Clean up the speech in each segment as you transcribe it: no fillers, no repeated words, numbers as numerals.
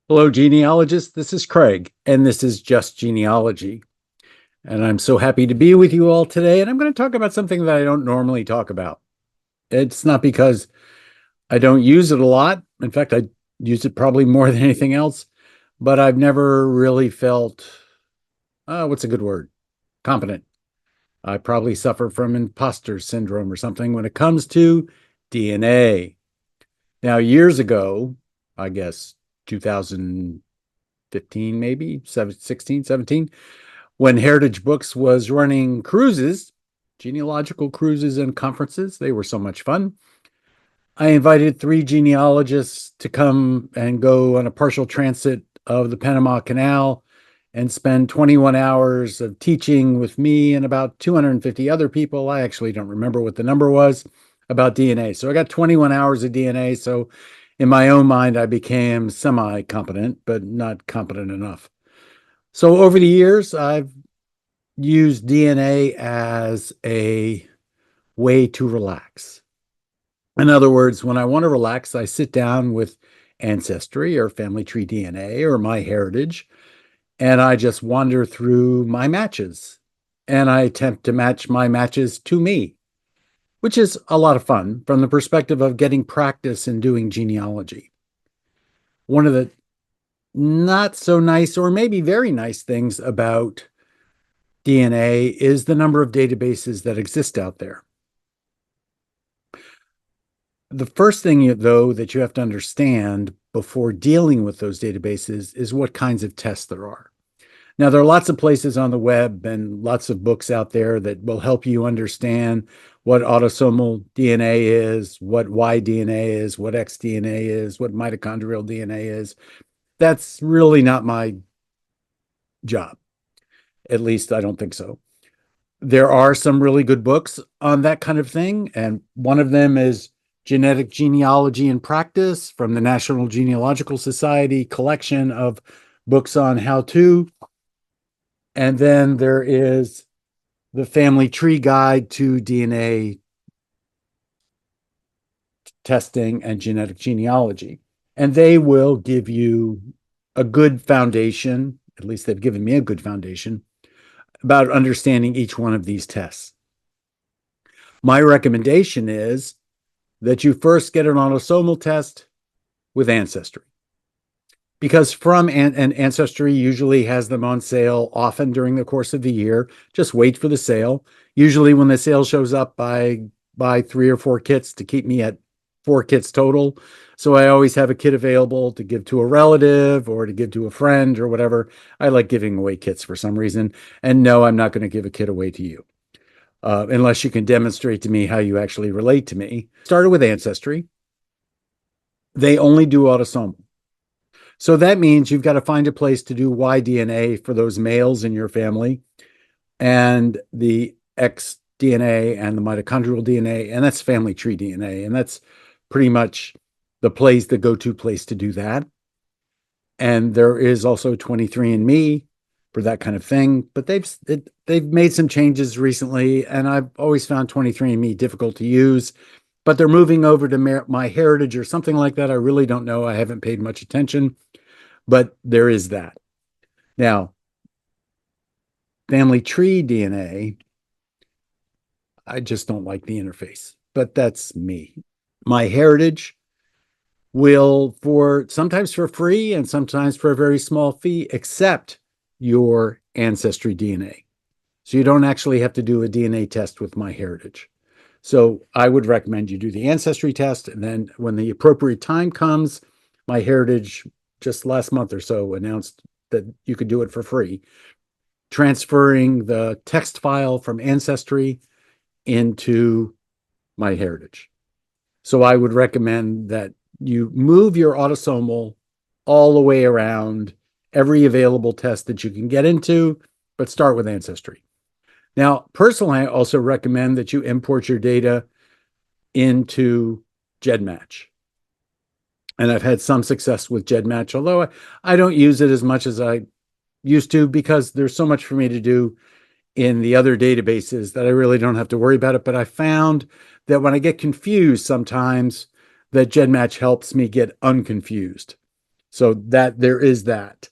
Hello, genealogists. This is Craig, and this is Just Genealogy. And I'm so happy to be with you all today. And I'm going to talk about something that I don't normally talk about. It's not because I don't use it a lot. In fact, I use it probably more than anything else, but I've never really felt, what's a good word? Competent. I probably suffer from imposter syndrome or something when it comes to DNA. Now, years ago, I guess 2015, maybe 16, 17, when Heritage Books was running cruises, genealogical cruises and conferences. They were so much fun. I invited three genealogists to come and go on a partial transit of the Panama Canal and spend 21 hours of teaching with me and about 250 other people. I actually don't remember what the number was about DNA. So I got 21 hours of DNA. So in my own mind, I became semi-competent, but not competent enough. So over the years, I've used DNA as a way to relax. In other words, when I want to relax, I sit down with Ancestry or Family Tree DNA or MyHeritage, and I just wander through my matches. And I attempt to match my matches to me, which is a lot of fun from the perspective of getting practice in doing genealogy. One of the not so nice, or maybe very nice things about DNA is the number of databases that exist out there. The first thing, though, that you have to understand before dealing with those databases is what kinds of tests there are. Now, there are lots of places on the web and lots of books out there that will help you understand what autosomal DNA is, what Y-DNA is, what X-DNA is, what mitochondrial DNA is. That's really not my job. At least I don't think so. There are some really good books on that kind of thing, and one of them is Genetic Genealogy in Practice from the National Genealogical Society collection of books on how to. And then there is the Family Tree Guide to DNA Testing and Genetic Genealogy. And they will give you a good foundation, at least they've given me a good foundation, about understanding each one of these tests. My recommendation is that you first get an autosomal test with Ancestry. Because and Ancestry usually has them on sale often during the course of the year. Just wait for the sale. Usually when the sale shows up, I buy 3 or 4 kits to keep me at 4 kits total. So I always have a kit available to give to a relative or to give to a friend or whatever. I like giving away kits for some reason. And no, I'm not going to give a kit away to you. Unless you can demonstrate to me how you actually relate to me. Started with Ancestry. They only do autosomal. So that means you've got to find a place to do Y-DNA for those males in your family and the X-DNA and the mitochondrial DNA, and that's family tree DNA. And that's pretty much the go-to place to do that. And there is also 23andMe for that kind of thing, but they've made some changes recently, and I've always found 23andMe difficult to use. But they're moving over to MyHeritage or something like that. I really don't know. I haven't paid much attention, but there is that. Now, Family Tree DNA, I just don't like the interface, but that's me. MyHeritage will, sometimes for free and sometimes for a very small fee, accept your Ancestry DNA. So you don't actually have to do a DNA test with MyHeritage. So I would recommend you do the Ancestry test, and then when the appropriate time comes, MyHeritage just last month or so announced that you could do it for free, transferring the text file from Ancestry into MyHeritage. So I would recommend that you move your autosomal all the way around every available test that you can get into, but start with Ancestry. Now, personally, I also recommend that you import your data into GEDmatch. And I've had some success with GEDmatch, although I don't use it as much as I used to because there's so much for me to do in the other databases that I really don't have to worry about it. But I found that when I get confused sometimes, that GEDmatch helps me get unconfused. So that there is that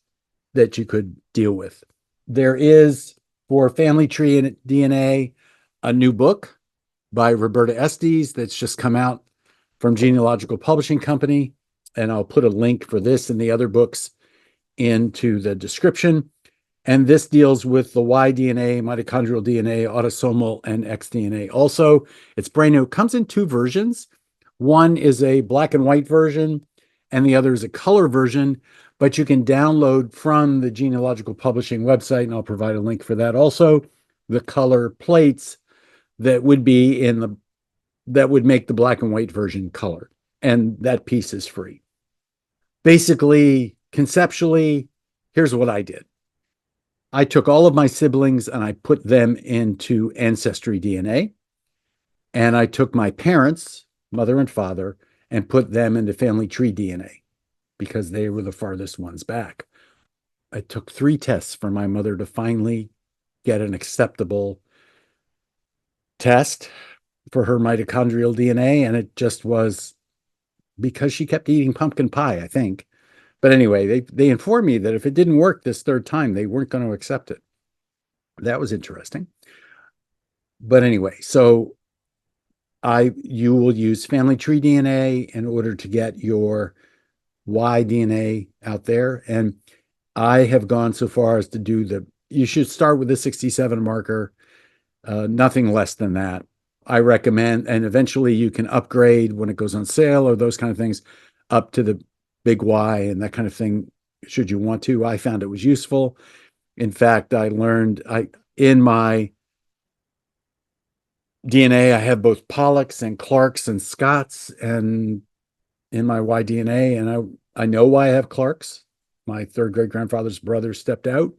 you could deal with. There is, for family tree and DNA, a new book by Roberta Estes that's just come out from Genealogical Publishing Company. And I'll put a link for this and the other books into the description. And this deals with the Y DNA, mitochondrial DNA, autosomal, and X DNA. Also, it's brand new. It comes in two versions. One is a black and white version, and the other is a color version. But you can download from the Genealogical Publishing website, and I'll provide a link for that also, the color plates that would be in the that would make the black and white version colored. And that piece is free. Basically, conceptually, here's what I did. I took all of my siblings and I put them into Ancestry DNA. And I took my parents, mother and father, and put them into family tree DNA because they were the farthest ones back. I took 3 tests for my mother to finally get an acceptable test for her mitochondrial DNA. And it just was because she kept eating pumpkin pie, I think. But anyway, they informed me that if it didn't work this third time, they weren't going to accept it. That was interesting. But anyway, so you will use family tree DNA in order to get your Y DNA out there. And I have gone so far as to do you should start with the 67 marker, nothing less than that. I recommend, and eventually you can upgrade when it goes on sale or those kind of things up to the big Y and that kind of thing, should you want to. I found it was useful. In fact, I learned in my DNA, I have both Pollocks and Clarks and Scotts, and in my Y DNA, and I know why I have Clarks. My third great grandfather's brother stepped out,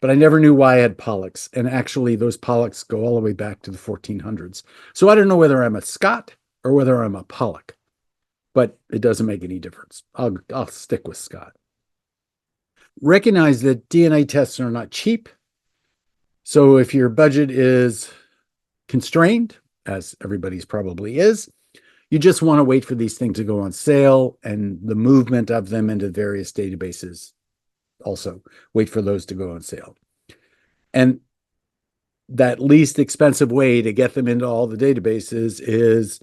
but I never knew why I had Pollocks. And actually, those Pollocks go all the way back to the 1400s. So I don't know whether I'm a Scott or whether I'm a Pollock, but it doesn't make any difference. I'll stick with Scott. Recognize that DNA tests are not cheap. So if your budget is constrained, as everybody's probably is, you just want to wait for these things to go on sale and the movement of them into various databases. Also, wait for those to go on sale. And that least expensive way to get them into all the databases is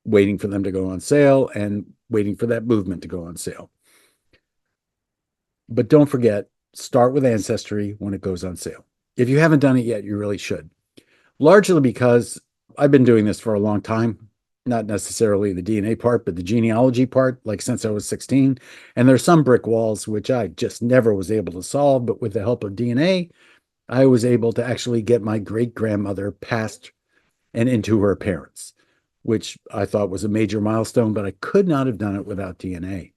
waiting for them to go on sale and waiting for that movement to go on sale. But don't forget, start with Ancestry when it goes on sale. If you haven't done it yet, you really should. Largely because I've been doing this for a long time, not necessarily the DNA part, but the genealogy part, like since I was 16. And there's some brick walls which I just never was able to solve, but with the help of DNA, I was able to actually get my great grandmother past and into her parents, which I thought was a major milestone, but I could not have done it without DNA.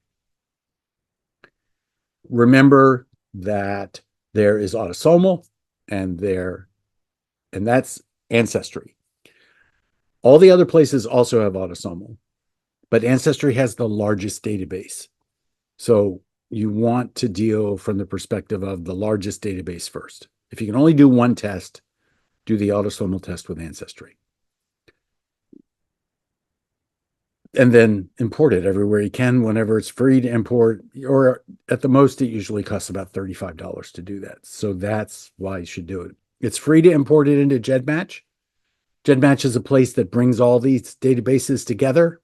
Remember that there is autosomal and that's Ancestry. All the other places also have autosomal, but Ancestry has the largest database. So you want to deal from the perspective of the largest database first. If you can only do one test, do the autosomal test with Ancestry. And then import it everywhere you can whenever it's free to import, or at the most, it usually costs about $35 to do that. So that's why you should do it. It's free to import it into GEDmatch. GEDmatch is a place that brings all these databases together,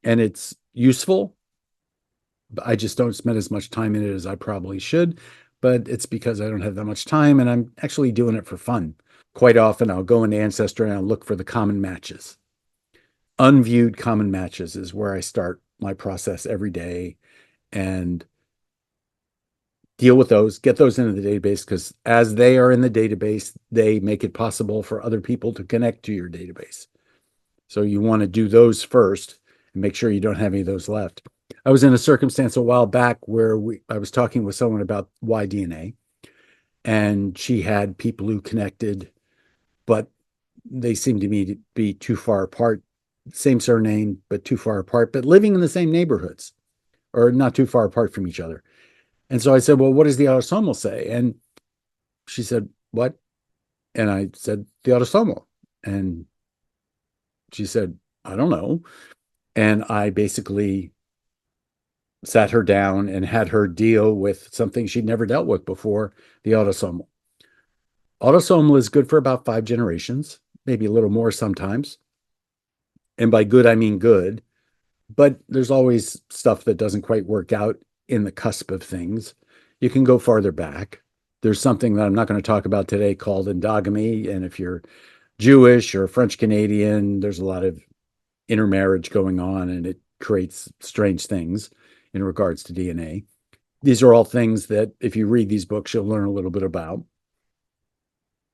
and it's useful. I just don't spend as much time in it as I probably should, but it's because I don't have that much time, and I'm actually doing it for fun. Quite often, I'll go into Ancestry and I'll look for the common matches. Unviewed common matches is where I start my process every day and deal with those, get those into the database, because as they are in the database, they make it possible for other people to connect to your database. So you want to do those first and make sure you don't have any of those left. I was in a circumstance a while back where I was talking with someone about Y DNA, and she had people who connected, but they seemed to me to be too far apart. Same surname, but too far apart, but living in the same neighborhoods or not too far apart from each other. And so I said, well, what does the autosomal say? And she said, what? And I said, the autosomal. And she said, I don't know. And I basically sat her down and had her deal with something she'd never dealt with before, the autosomal. Autosomal is good for about 5 generations, maybe a little more sometimes. And by good, I mean good. But there's always stuff that doesn't quite work out in the cusp of things. You can go farther back. There's something that I'm not going to talk about today called endogamy. And if you're Jewish or French Canadian, there's a lot of intermarriage going on, and it creates strange things in regards to DNA. These are all things that if you read these books, you'll learn a little bit about.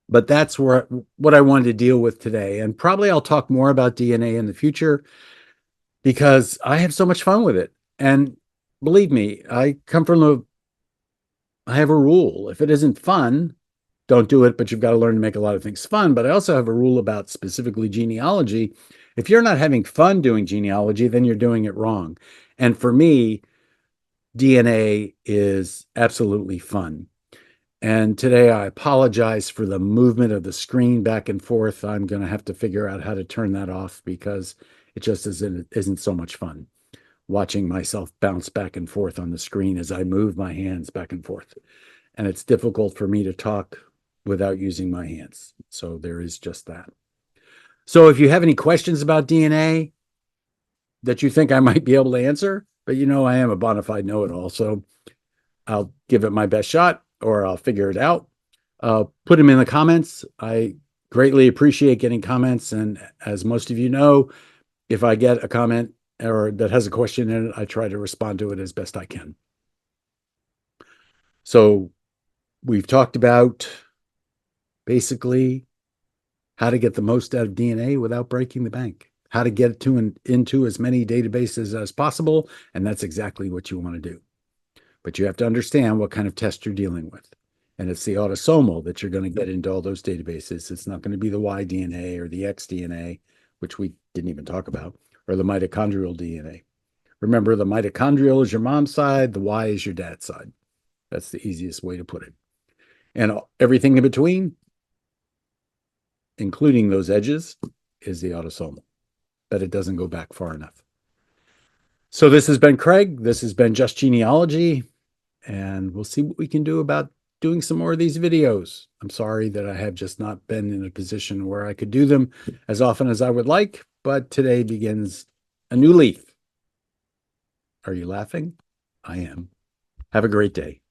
But that's what I wanted to deal with today. And probably I'll talk more about DNA in the future because I have so much fun with it. And believe me, I have a rule. If it isn't fun, don't do it, but you've got to learn to make a lot of things fun. But I also have a rule about specifically genealogy. If you're not having fun doing genealogy, then you're doing it wrong. And for me, DNA is absolutely fun. And today I apologize for the movement of the screen back and forth. I'm going to have to figure out how to turn that off because it just isn't so much fun watching myself bounce back and forth on the screen as I move my hands back and forth. And it's difficult for me to talk without using my hands. So there is just that. So if you have any questions about DNA that you think I might be able to answer, but I am a bona fide know-it-all, so I'll give it my best shot or I'll figure it out. Put them in the comments. I greatly appreciate getting comments. And as most of you know, if I get a comment or that has a question in it, I try to respond to it as best I can. So we've talked about basically how to get the most out of DNA without breaking the bank, how to get it into as many databases as possible. And that's exactly what you want to do. But you have to understand what kind of test you're dealing with. And it's the autosomal that you're going to get into all those databases. It's not going to be the Y DNA or the X DNA, which we didn't even talk about, or the mitochondrial DNA. Remember, the mitochondrial is your mom's side, the Y is your dad's side. That's the easiest way to put it. And everything in between, including those edges, is the autosomal, but it doesn't go back far enough. So this has been Craig. This has been Just Genealogy, and we'll see what we can do about doing some more of these videos. I'm sorry that I have just not been in a position where I could do them as often as I would like, but today begins a new leaf. Are you laughing? I am. Have a great day.